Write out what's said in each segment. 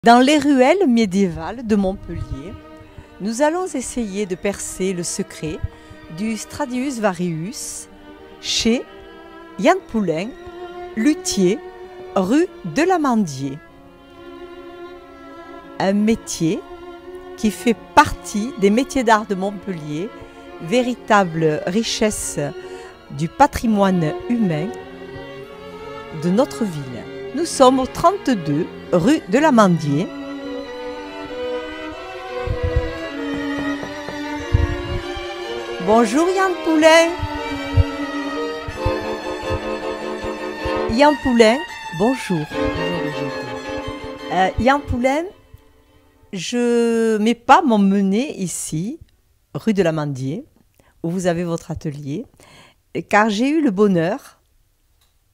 Dans les ruelles médiévales de Montpellier, nous allons essayer de percer le secret du Stradivarius chez Yann Poulain, luthier, rue de l'Amandier. Un métier qui fait partie des métiers d'art de Montpellier, véritable richesse du patrimoine humain de notre ville. Nous sommes au 32 rue de l'Amandier. Bonjour Yann Poulain. Yann Poulain, bonjour. Yann Poulain, mes pas m'ont mené ici, rue de l'Amandier, où vous avez votre atelier, car j'ai eu le bonheur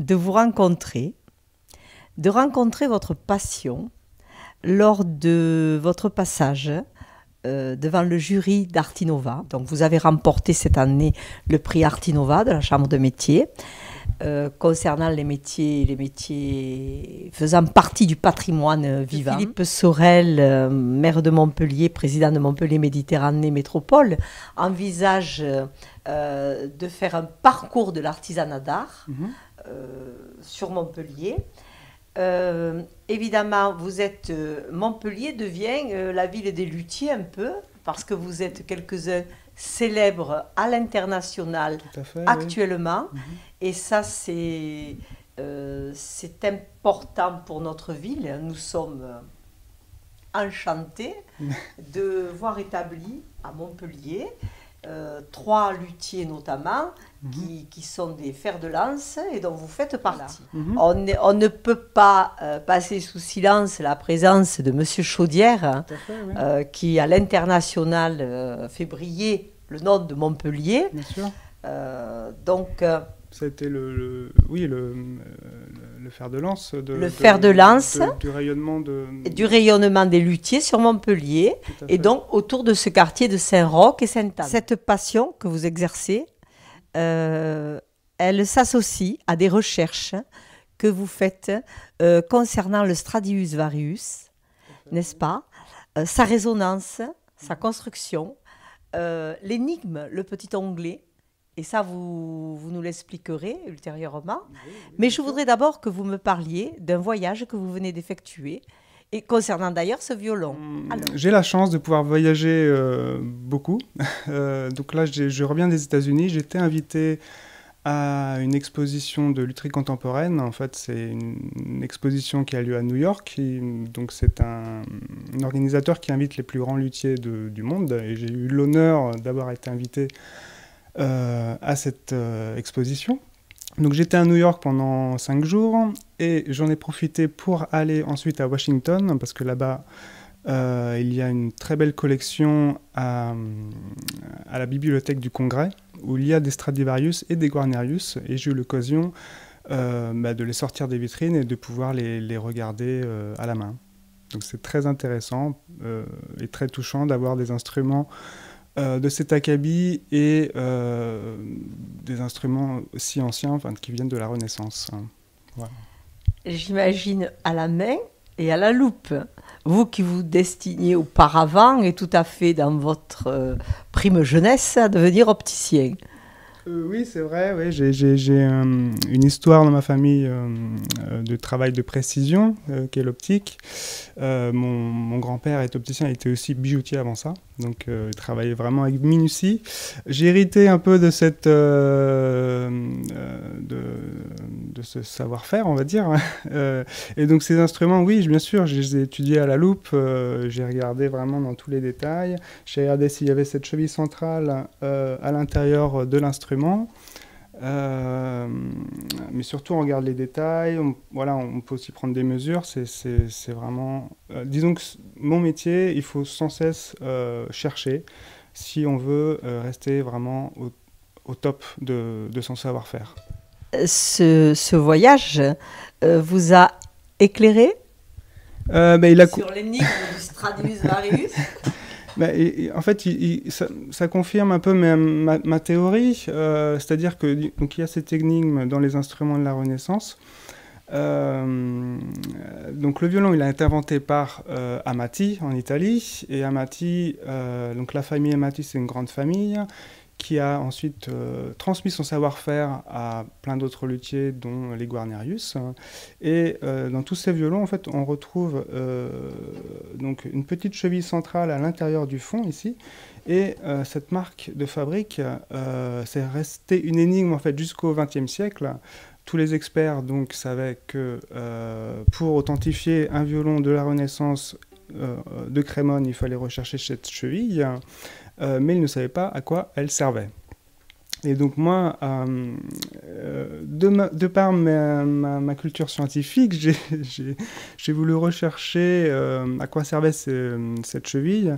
de vous rencontrer, de rencontrer votre passion lors de votre passage devant le jury d'Artinova. Donc vous avez remporté cette année le prix Artinova de la Chambre de métier concernant les métiers faisant partie du patrimoine vivant. Philippe Sorel, maire de Montpellier, président de Montpellier Méditerranée Métropole, envisage de faire un parcours de l'artisanat d'art sur Montpellier. Évidemment, Montpellier devient la ville des luthiers un peu, parce que vous êtes quelques-uns célèbres à l'international actuellement. Oui. Et ça, c'est important pour notre ville. Nous sommes enchantés de voir établi à Montpellier 3 luthiers notamment, qui sont des fers de lance et dont vous faites partie. On ne peut pas passer sous silence la présence de M. Chaudière, qui à l'international fait briller le nom de Montpellier. Bien sûr. Ça a été le fer de lance, du rayonnement des luthiers sur Montpellier, et donc autour de ce quartier de Saint-Roch et Sainte-Anne. Cette passion que vous exercez, elle s'associe à des recherches que vous faites concernant le Stradivarius, n'est-ce pas, sa résonance, sa construction, l'énigme, le petit onglet. Et ça, vous nous l'expliquerez ultérieurement. Mais je voudrais d'abord que vous me parliez d'un voyage que vous venez d'effectuer, et concernant d'ailleurs ce violon. J'ai la chance de pouvoir voyager beaucoup. Donc là, je reviens des États-Unis. J'étais invité à une exposition de lutherie contemporaine. En fait, c'est une exposition qui a lieu à New York. Donc c'est un organisateur qui invite les plus grands luthiers du monde. Et j'ai eu l'honneur d'avoir été invité à cette exposition. Donc j'étais à New York pendant 5 jours et j'en ai profité pour aller ensuite à Washington, parce que là-bas il y a une très belle collection à la bibliothèque du Congrès, où il y a des Stradivarius et des Guarnerius, et j'ai eu l'occasion de les sortir des vitrines et de pouvoir les regarder à la main. Donc c'est très intéressant et très touchant d'avoir des instruments de cet acabit et des instruments si anciens, qui viennent de la Renaissance. Voilà. J'imagine à la main et à la loupe. Vous qui vous destiniez auparavant et tout à fait dans votre prime jeunesse à devenir opticien. Oui, c'est vrai. Oui. J'ai une histoire dans ma famille de travail de précision, qui est l'optique. Mon grand-père est opticien, il était aussi bijoutier avant ça. Donc, il travaillait vraiment avec minutie. J'ai hérité un peu de ce savoir-faire, on va dire. Et donc, ces instruments, oui, bien sûr, je les ai étudiés à la loupe. J'ai regardé vraiment dans tous les détails. J'ai regardé s'il y avait cette cheville centrale à l'intérieur de l'instrument. Mais surtout on regarde les détails, on peut aussi prendre des mesures, c'est vraiment... disons que mon métier, il faut sans cesse chercher si on veut rester vraiment au top de son savoir-faire. Ce voyage vous a éclairé sur l'énigme du Stradivarius. En fait, ça confirme un peu ma théorie, c'est-à-dire que donc il y a cette énigme dans les instruments de la Renaissance, Donc le violon, il a été inventé par Amati en Italie. Et Amati, donc la famille Amati, c'est une grande famille qui a ensuite transmis son savoir-faire à plein d'autres luthiers, dont les Guarnerius. Et dans tous ces violons, en fait, on retrouve donc une petite cheville centrale à l'intérieur du fond, ici. Et cette marque de fabrique, c'est resté une énigme, en fait, jusqu'au XXe siècle. Tous les experts donc savaient que pour authentifier un violon de la Renaissance de Crémone, il fallait rechercher cette cheville, mais ils ne savaient pas à quoi elle servait. Et donc moi, de par ma culture scientifique, j'ai voulu rechercher à quoi servait cette cheville.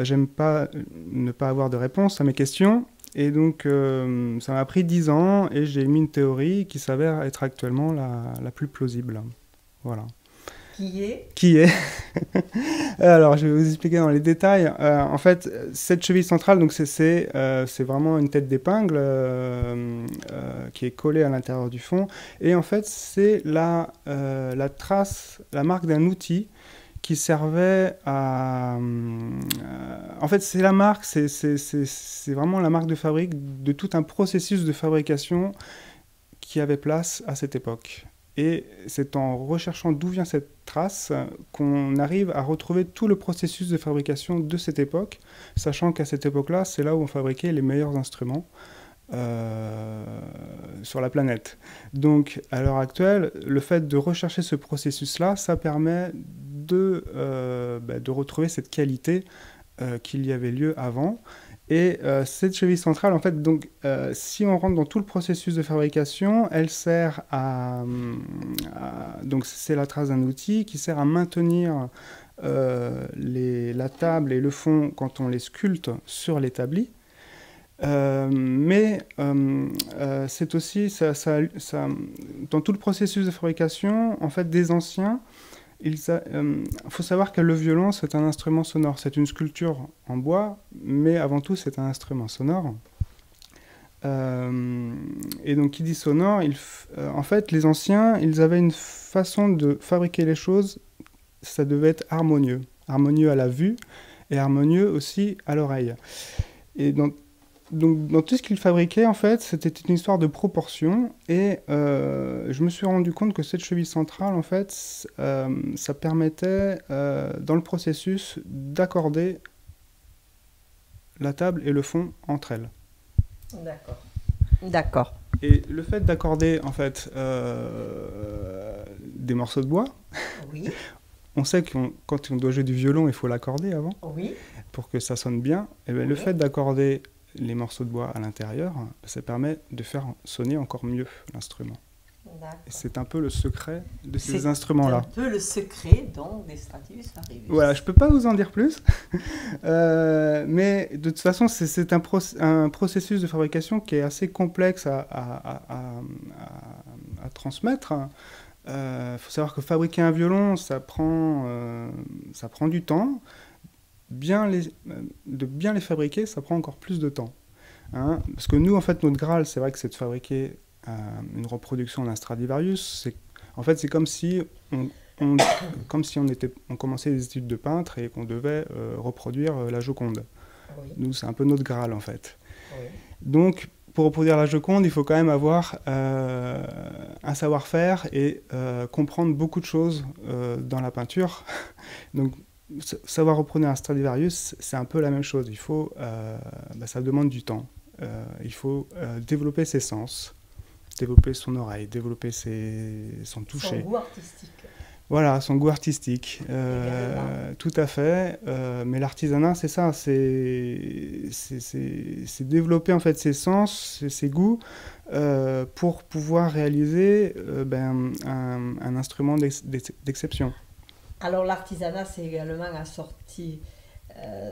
J'aime pas ne pas avoir de réponse à mes questions. Et donc, ça m'a pris 10 ans et j'ai mis une théorie qui s'avère être actuellement la plus plausible. Voilà. Qui est Alors, je vais vous expliquer dans les détails. En fait, cette cheville centrale, donc c'est vraiment une tête d'épingle qui est collée à l'intérieur du fond. Et en fait, c'est la trace, la marque d'un outil qui servait à... en fait, c'est la marque, c'est vraiment la marque de fabrique de tout un processus de fabrication qui avait place à cette époque. Et c'est en recherchant d'où vient cette trace qu'on arrive à retrouver tout le processus de fabrication de cette époque, sachant qu'à cette époque-là, c'est là où on fabriquait les meilleurs instruments sur la planète. Donc, à l'heure actuelle, le fait de rechercher ce processus-là, ça permet de retrouver cette qualité qu'il y avait lieu avant. Et cette cheville centrale, en fait, donc, si on rentre dans tout le processus de fabrication, elle sert donc c'est la trace d'un outil qui sert à maintenir la table et le fond quand on les sculpte sur l'établi. Mais c'est aussi, dans tout le processus de fabrication, en fait, des anciens, il faut savoir que le violon, c'est un instrument sonore. C'est une sculpture en bois, mais avant tout, c'est un instrument sonore. Et donc, qui dit sonore, en fait, les anciens, ils avaient une façon de fabriquer les choses, ça devait être harmonieux. Harmonieux à la vue et harmonieux aussi à l'oreille. Et donc, dans tout ce qu'ils fabriquaient, en fait, c'était une histoire de proportion. Et je me suis rendu compte que cette cheville centrale, en fait, ça permettait, dans le processus, d'accorder la table et le fond entre elles. D'accord. D'accord. Et le fait d'accorder, en fait, des morceaux de bois, oui. On sait que quand on doit jouer du violon, il faut l'accorder avant, oui. Pour que ça sonne bien. Et bien, oui. Le fait d'accorder les morceaux de bois à l'intérieur, ça permet de faire sonner encore mieux l'instrument. Et c'est un peu le secret de ces instruments-là. C'est un peu le secret, donc, des Stradivarius. Voilà, je ne peux pas vous en dire plus, mais de toute façon, c'est un processus de fabrication qui est assez complexe à transmettre. Faut savoir que fabriquer un violon, ça prend du temps. De bien les fabriquer, ça prend encore plus de temps. Hein, parce que nous, en fait, notre Graal, c'est vrai que c'est de fabriquer une reproduction d'un Stradivarius. En fait, c'est comme si on commençait des études de peintre et qu'on devait reproduire la Joconde. Oui. Nous, c'est un peu notre Graal, en fait. Oui. Donc, pour reproduire la Joconde, il faut quand même avoir un savoir-faire et comprendre beaucoup de choses dans la peinture. Donc, savoir reproduire un Stradivarius, c'est un peu la même chose. Il faut, ça demande du temps. Il faut développer ses sens, développer son oreille, développer son toucher. Son goût artistique. Voilà, son goût artistique. Tout à fait. Mais l'artisanat, c'est ça. C'est développer en fait ses sens, ses goûts, pour pouvoir réaliser un instrument d'exception. Alors l'artisanat, c'est également assorti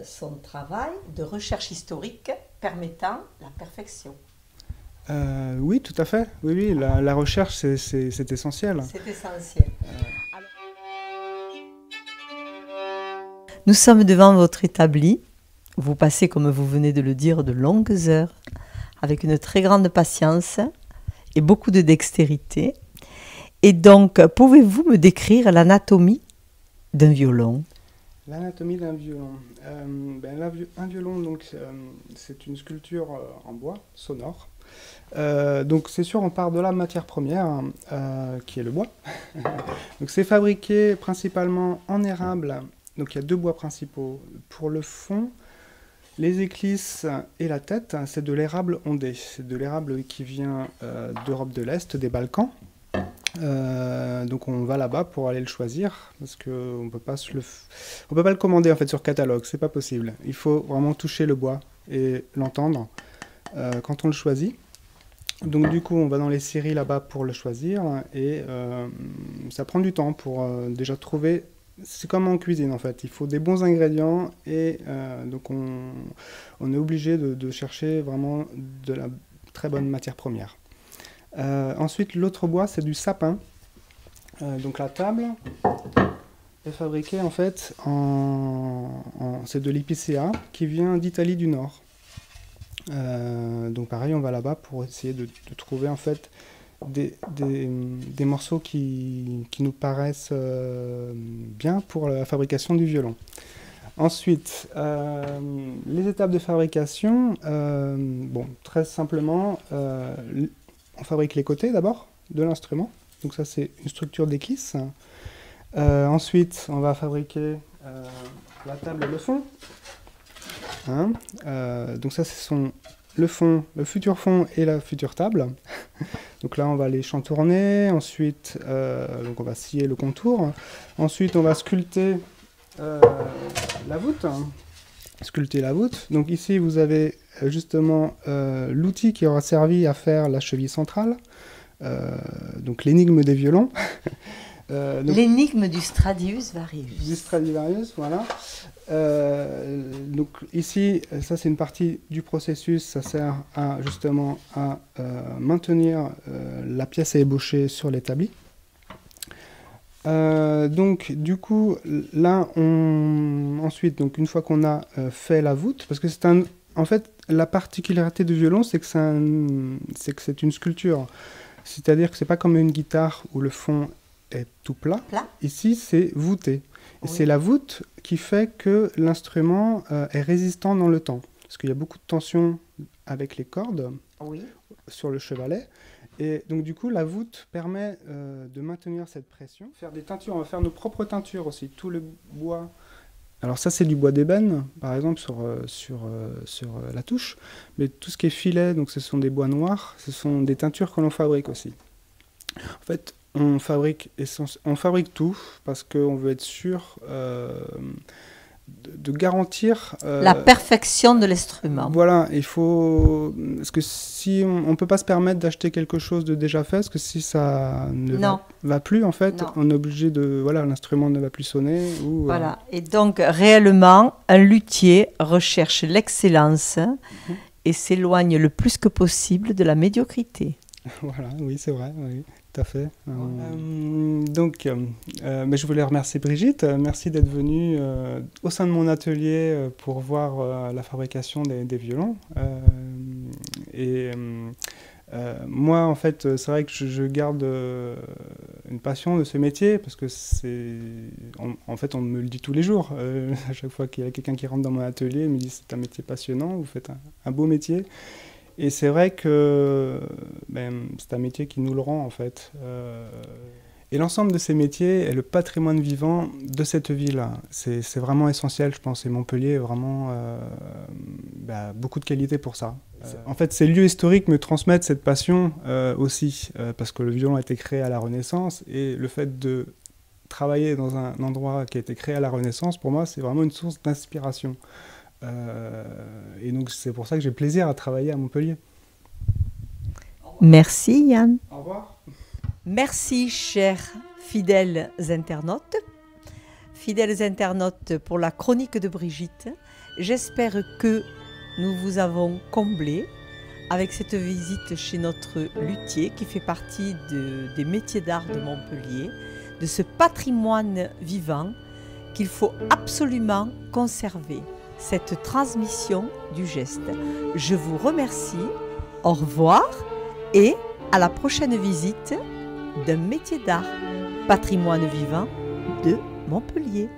son travail de recherche historique permettant la perfection. Oui, tout à fait. Oui, la recherche, c'est essentiel. C'est essentiel. Nous sommes devant votre établi. Vous passez, comme vous venez de le dire, de longues heures, avec une très grande patience et beaucoup de dextérité. Et donc, pouvez-vous me décrire l'anatomie d'un violon? L'anatomie d'un violon. Un violon, donc, c'est une sculpture en bois sonore. Donc c'est sûr, on part de la matière première, qui est le bois. Donc c'est fabriqué principalement en érable. Donc il y a deux bois principaux. Pour le fond, les éclisses et la tête, c'est de l'érable ondé. C'est de l'érable qui vient d'Europe de l'Est, des Balkans. Donc on va là-bas pour aller le choisir parce qu'on peut pas le commander en fait sur catalogue, c'est pas possible. Il faut vraiment toucher le bois et l'entendre quand on le choisit. Donc du coup on va dans les scieries là-bas pour le choisir et ça prend du temps pour déjà trouver. C'est comme en cuisine en fait, il faut des bons ingrédients et donc on est obligé de chercher vraiment de la très bonne matière première. Ensuite, l'autre bois, c'est du sapin. Donc la table est fabriquée en fait c'est de l'épicéa qui vient d'Italie du Nord. Donc pareil, on va là-bas pour essayer de trouver en fait des morceaux qui nous paraissent bien pour la fabrication du violon. Ensuite, les étapes de fabrication, bon, très simplement, on fabrique les côtés d'abord de l'instrument. Donc ça, c'est une structure d'équisse. Ensuite, on va fabriquer la table et le fond. Hein, donc ça, ce sont le fond, le futur fond et la future table. Donc là, on va les chantourner. Ensuite, donc on va scier le contour. Ensuite, on va sculpter la voûte. Sculpter la voûte. Donc ici, vous avez justement l'outil qui aura servi à faire la cheville centrale. Donc l'énigme des violons. L'énigme du Stradivarius. Du Stradivarius, voilà. Donc ici, ça c'est une partie du processus, ça sert justement à maintenir la pièce à ébaucher sur l'établi. Donc du coup, là, ensuite, donc, une fois qu'on a fait la voûte, parce que c'est en fait, la particularité du violon, c'est que c'est une sculpture. C'est-à-dire que c'est pas comme une guitare où le fond est tout plat. Ici, c'est voûté. Et oui, c'est la voûte qui fait que l'instrument est résistant dans le temps. Parce qu'il y a beaucoup de tension avec les cordes sur le chevalet. Et donc, du coup, la voûte permet de maintenir cette pression. Faire des teintures, on va faire nos propres teintures aussi. Tout le bois. Alors ça, c'est du bois d'ébène, par exemple, sur la touche. Mais tout ce qui est filet, donc ce sont des bois noirs, ce sont des teintures que l'on fabrique aussi. En fait, on fabrique tout parce qu'on veut être sûr de garantir la perfection de l'instrument. Voilà, il faut... Parce que si on ne peut pas se permettre d'acheter quelque chose de déjà fait, parce que si ça ne va plus, en fait, on est obligé de... Voilà, l'instrument ne va plus sonner. Voilà, et donc réellement, un luthier recherche l'excellence et s'éloigne le plus que possible de la médiocrité. Voilà, oui, c'est vrai, oui. Tout à fait. Mais je voulais remercier Brigitte. Merci d'être venue au sein de mon atelier pour voir la fabrication des violons. Moi, en fait, c'est vrai que je garde une passion de ce métier parce que en fait, on me le dit tous les jours. À chaque fois qu'il y a quelqu'un qui rentre dans mon atelier, il me dit c'est un métier passionnant, vous faites un beau métier. Et c'est vrai que c'est un métier qui nous le rend, en fait. Et l'ensemble de ces métiers est le patrimoine vivant de cette ville. C'est vraiment essentiel, je pense. Et Montpellier a vraiment beaucoup de qualité pour ça. En fait, ces lieux historiques me transmettent cette passion aussi, parce que le violon a été créé à la Renaissance. Et le fait de travailler dans un endroit qui a été créé à la Renaissance, pour moi, c'est vraiment une source d'inspiration. Et donc c'est pour ça que j'ai plaisir à travailler à Montpellier. Merci Yann. Au revoir. Merci chers fidèles internautes. Fidèles internautes pour la chronique de Brigitte. J'espère que nous vous avons comblé avec cette visite chez notre luthier qui fait partie des métiers d'art de Montpellier, de ce patrimoine vivant qu'il faut absolument conserver. Cette transmission du geste. Je vous remercie, au revoir et à la prochaine visite d'un métier d'art, patrimoine vivant de Montpellier.